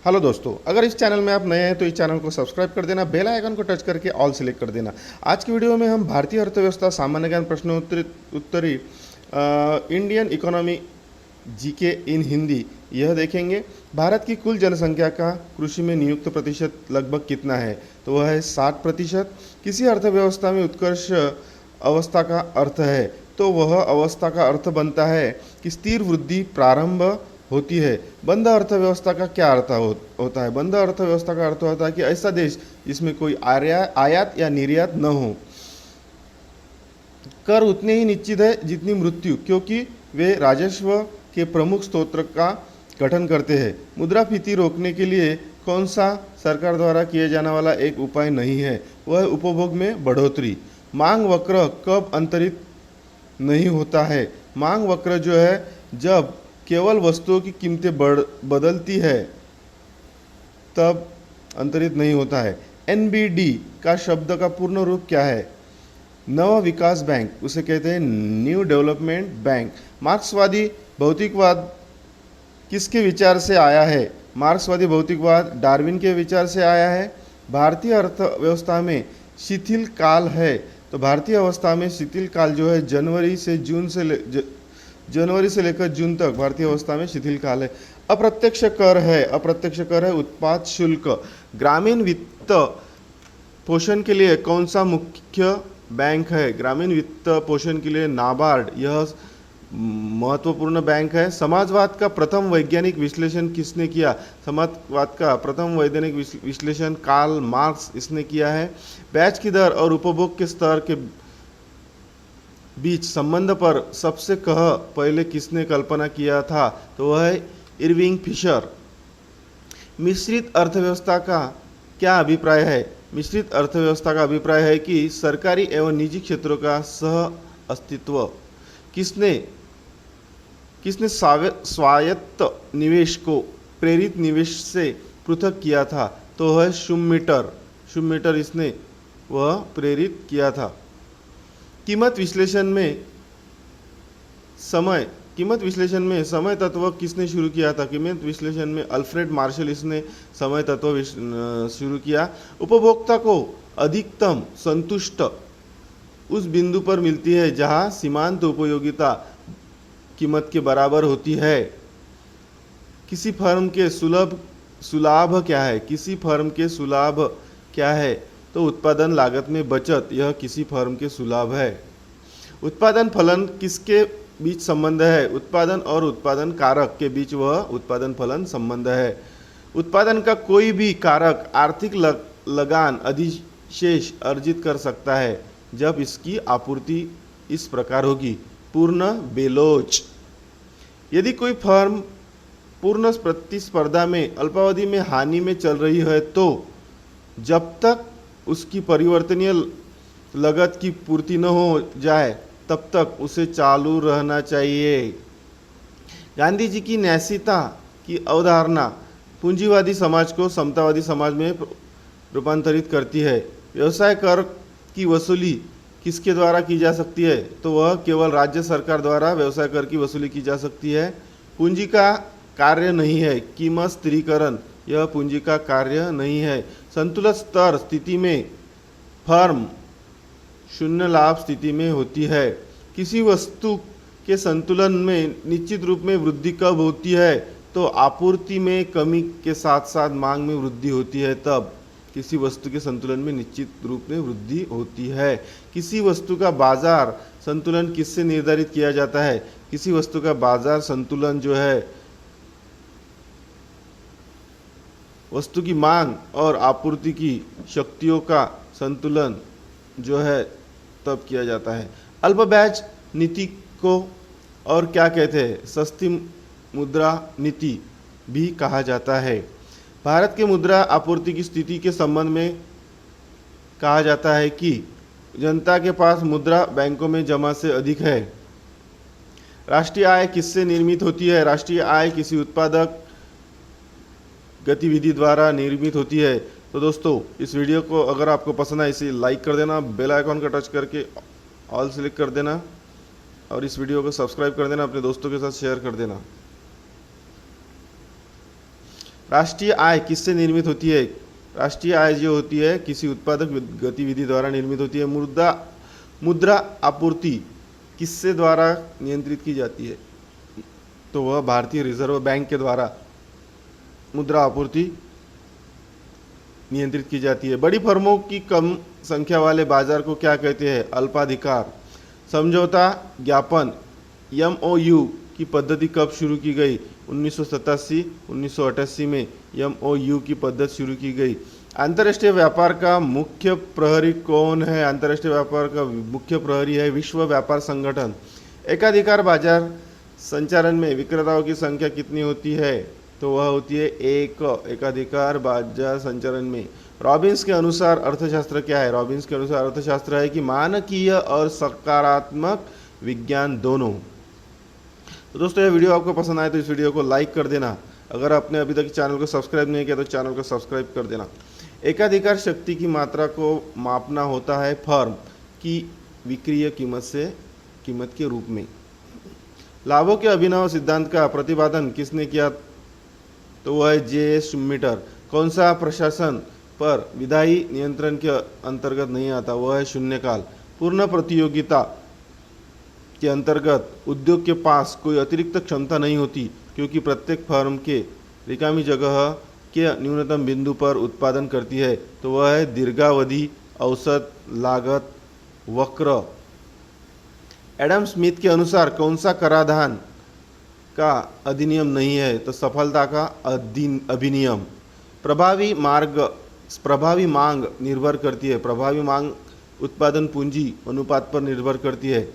Hello दोस्तों, अगर इस चैनल में आप नए हैं तो इस चैनल को सब्सक्राइब कर देना, बेल आइकन को टच करके ऑल सिलेक्ट कर देना। आज की वीडियो में हम भारतीय अर्थव्यवस्था सामान्य ज्ञान उत्तरी इंडियन इकोनॉमी जीके इन हिंदी यह देखेंगे। भारत की कुल जनसंख्या का कृषि में नियुक्त प्रतिशत लगभग कितना है? तो वह है 60%। किसी अर्थव्यवस्था में उत्कर्ष अवस्था का अर्थ है तो वह अवस्था का अर्थ बनता है कि स्थिर वृद्धि प्रारंभ होती है। बंद अर्थव्यवस्था का क्या अर्थ होता है? बंद अर्थव्यवस्था का अर्थ होता है कि ऐसा देश जिसमें कोई आयात या निर्यात न हो। कर उतने ही निश्चित है जितनी मृत्यु, क्योंकि वे राजस्व के प्रमुख स्रोत का गठन करते हैं। मुद्रास्फीति रोकने के लिए कौन सा सरकार द्वारा किए जाने वाला एक उपाय नहीं है? वह उपभोग में बढ़ोतरी। मांग वक्र कब अंतरित नहीं होता है? मांग वक्र जो है जब केवल वस्तुओं की कीमतें बदलती है तब अंतरित नहीं होता है। एनबीडी का शब्द का पूर्ण रूप क्या है? नव विकास बैंक, उसे कहते हैं न्यू डेवलपमेंट बैंक। मार्क्सवादी भौतिकवाद किसके विचार से आया है? मार्क्सवादी भौतिकवाद डार्विन के विचार से आया है। भारतीय अर्थव्यवस्था में शिथिल काल है, तो भारतीय अवस्था में शिथिल काल जो है जनवरी से लेकर जून तक भारतीय अवस्था में शिथिल काल है। अप्रत्यक्ष कर है उत्पाद शुल्क। ग्रामीण वित्त पोषण के लिए कौन सा मुख्य बैंक है? ग्रामीण वित्त पोषण के लिए नाबार्ड यह महत्वपूर्ण बैंक है। समाजवाद का प्रथम वैज्ञानिक विश्लेषण किसने किया? समाजवाद का प्रथम वैज्ञानिक विश्लेषण कार्ल मार्क्स इसने किया है। ब्याज की दर और उपभोग के स्तर के बीच संबंध पर सबसे पहले किसने कल्पना किया था? तो वह है इरविंग फिशर। मिश्रित अर्थव्यवस्था का क्या अभिप्राय है? मिश्रित अर्थव्यवस्था का अभिप्राय है कि सरकारी एवं निजी क्षेत्रों का सह अस्तित्व। किसने स्वायत्त निवेश को प्रेरित निवेश से पृथक किया था? तो वह शुम्मीटर इसने वह प्रेरित किया था। कीमत विश्लेषण में समय तत्व किसने शुरू किया था? कीमत विश्लेषण में अल्फ्रेड मार्शल इसने समय तत्व शुरू किया। उपभोक्ता को अधिकतम संतुष्ट उस बिंदु पर मिलती है जहां सीमांत उपयोगिता कीमत के बराबर होती है। किसी फर्म के सुलाभ क्या है? किसी फर्म के सुलाभ क्या है? तो उत्पादन लागत में बचत, यह किसी फर्म के सुलाभ है। उत्पादन फलन किसके बीच संबंध है? उत्पादन और उत्पादन कारक के बीच वह उत्पादन फलन संबंध है। उत्पादन का कोई भी कारक आर्थिक लगान अधिशेष अर्जित कर सकता है जब इसकी आपूर्ति इस प्रकार होगी। पूर्ण बेलोच। यदि कोई फर्म पूर्ण प्रतिस्पर्धा में अल्पावधि में हानि में चल रही है तो जब तक उसकी परिवर्तनीय लागत की पूर्ति न हो जाए तब तक उसे चालू रहना चाहिए। गांधी जी की न्यायशीलता की अवधारणा पूंजीवादी समाज को समतावादी समाज में रूपांतरित करती है। व्यवसाय कर की वसूली किसके द्वारा की जा सकती है? तो वह केवल राज्य सरकार द्वारा व्यवसाय कर की वसूली की जा सकती है। पूंजी का कार्य नहीं है कीमत स्थिरीकरण, यह पूंजी का कार्य नहीं है। संतुलित स्तर स्थिति में फर्म शून्य लाभ स्थिति में होती है। किसी वस्तु के संतुलन में निश्चित रूप में वृद्धि कब होती है? तो आपूर्ति में कमी के साथ साथ मांग में वृद्धि होती है तब किसी वस्तु के संतुलन में निश्चित रूप में वृद्धि होती है। किसी वस्तु का बाजार संतुलन किससे निर्धारित किया जाता है? किसी वस्तु का बाजार संतुलन जो है वस्तु की मांग और आपूर्ति की शक्तियों का संतुलन जो है तब किया जाता है। अल्प ब्याज नीति को और क्या कहते हैं? सस्ती मुद्रा नीति भी कहा जाता है। भारत के मुद्रा आपूर्ति की स्थिति के संबंध में कहा जाता है कि जनता के पास मुद्रा बैंकों में जमा से अधिक है। राष्ट्रीय आय किससे निर्मित होती है? राष्ट्रीय आय किसी उत्पादक गतिविधि द्वारा निर्मित होती है। तो दोस्तों, इस वीडियो को अगर आपको पसंद आए इसे लाइक कर देना, बेल आइकॉन का टच करके ऑल सेलेक्ट कर देना और इस वीडियो को सब्सक्राइब कर देना, अपने दोस्तों के साथ शेयर कर देना। राष्ट्रीय आय किससे निर्मित होती है? राष्ट्रीय आय जो होती है किसी उत्पादक गतिविधि द्वारा निर्मित होती है। मुद्रा आपूर्ति किससे द्वारा नियंत्रित की जाती है? तो वह भारतीय रिजर्व बैंक के द्वारा मुद्रा आपूर्ति नियंत्रित की जाती है। बड़ी फर्मों की कम संख्या वाले बाजार को क्या कहते हैं? अल्पाधिकार। समझौता ज्ञापन MOU की पद्धति कब शुरू की गई? 1987-1988 में MOU की पद्धति शुरू की गई। अंतर्राष्ट्रीय व्यापार का मुख्य प्रहरी कौन है? अंतर्राष्ट्रीय व्यापार का मुख्य प्रहरी है विश्व व्यापार संगठन। एकाधिकार बाजार संचालन में विक्रेताओं की संख्या कितनी होती है? तो वह होती है एक। एकाधिकार बाजार संचालन में। रॉबिन्स के अनुसार अर्थशास्त्र क्या है? रॉबिन्स के अनुसार अर्थशास्त्र है कि मानकीय और सकारात्मक विज्ञान दोनों। तो दोस्तों ये वीडियो आपको पसंद आए तो इस वीडियो को लाइक कर देना। अगर आपने अभी तक चैनल को सब्सक्राइब नहीं किया तो चैनल को सब्सक्राइब कर देना। एकाधिकार शक्ति की मात्रा को मापना होता है फर्म की विक्रय कीमत के रूप में। लाभों के अभिनव सिद्धांत का प्रतिपादन किसने किया? तो वह है J.S. श्मिटर। कौन सा प्रशासन पर विधायी नियंत्रण के अंतर्गत नहीं आता? वह है शून्यकाल। पूर्ण प्रतियोगिता के अंतर्गत उद्योग के पास कोई अतिरिक्त क्षमता नहीं होती क्योंकि प्रत्येक फर्म के रिकामी जगह के न्यूनतम बिंदु पर उत्पादन करती है। तो वह है दीर्घावधि औसत लागत वक्र। एडम स्मिथ के अनुसार कौन सा कराधान का अधिनियम नहीं है? तो सफलता का अभिनियम। प्रभावी मांग निर्भर करती है। प्रभावी मांग उत्पादन पूंजी अनुपात पर निर्भर करती है।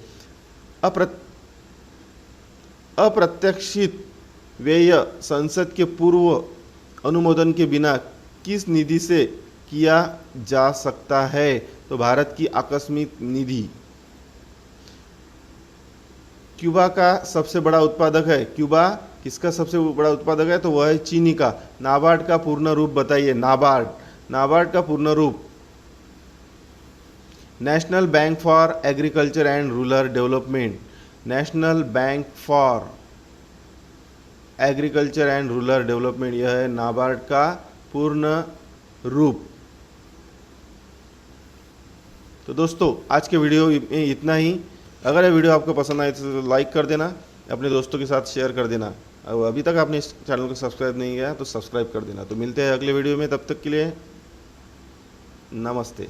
अप्रत्याशित व्यय संसद के पूर्व अनुमोदन के बिना किस निधि से किया जा सकता है? तो भारत की आकस्मिक निधि। क्यूबा का सबसे बड़ा उत्पादक है। क्यूबा किसका सबसे बड़ा उत्पादक है? तो वह है चीनी का। नाबार्ड का पूर्ण रूप बताइए। नाबार्ड का पूर्ण रूप national bank for agriculture and rural development. National bank for agriculture and rural development, यह है नाबार्ड का पूर्ण रूप। तो दोस्तों आज के वीडियो में इतना ही। अगर ये वीडियो आपको पसंद आए तो लाइक कर देना, अपने दोस्तों के साथ शेयर कर देना। और अभी तक आपने इस चैनल को सब्सक्राइब नहीं किया तो सब्सक्राइब कर देना। तो मिलते हैं अगले वीडियो में, तब तक के लिए नमस्ते।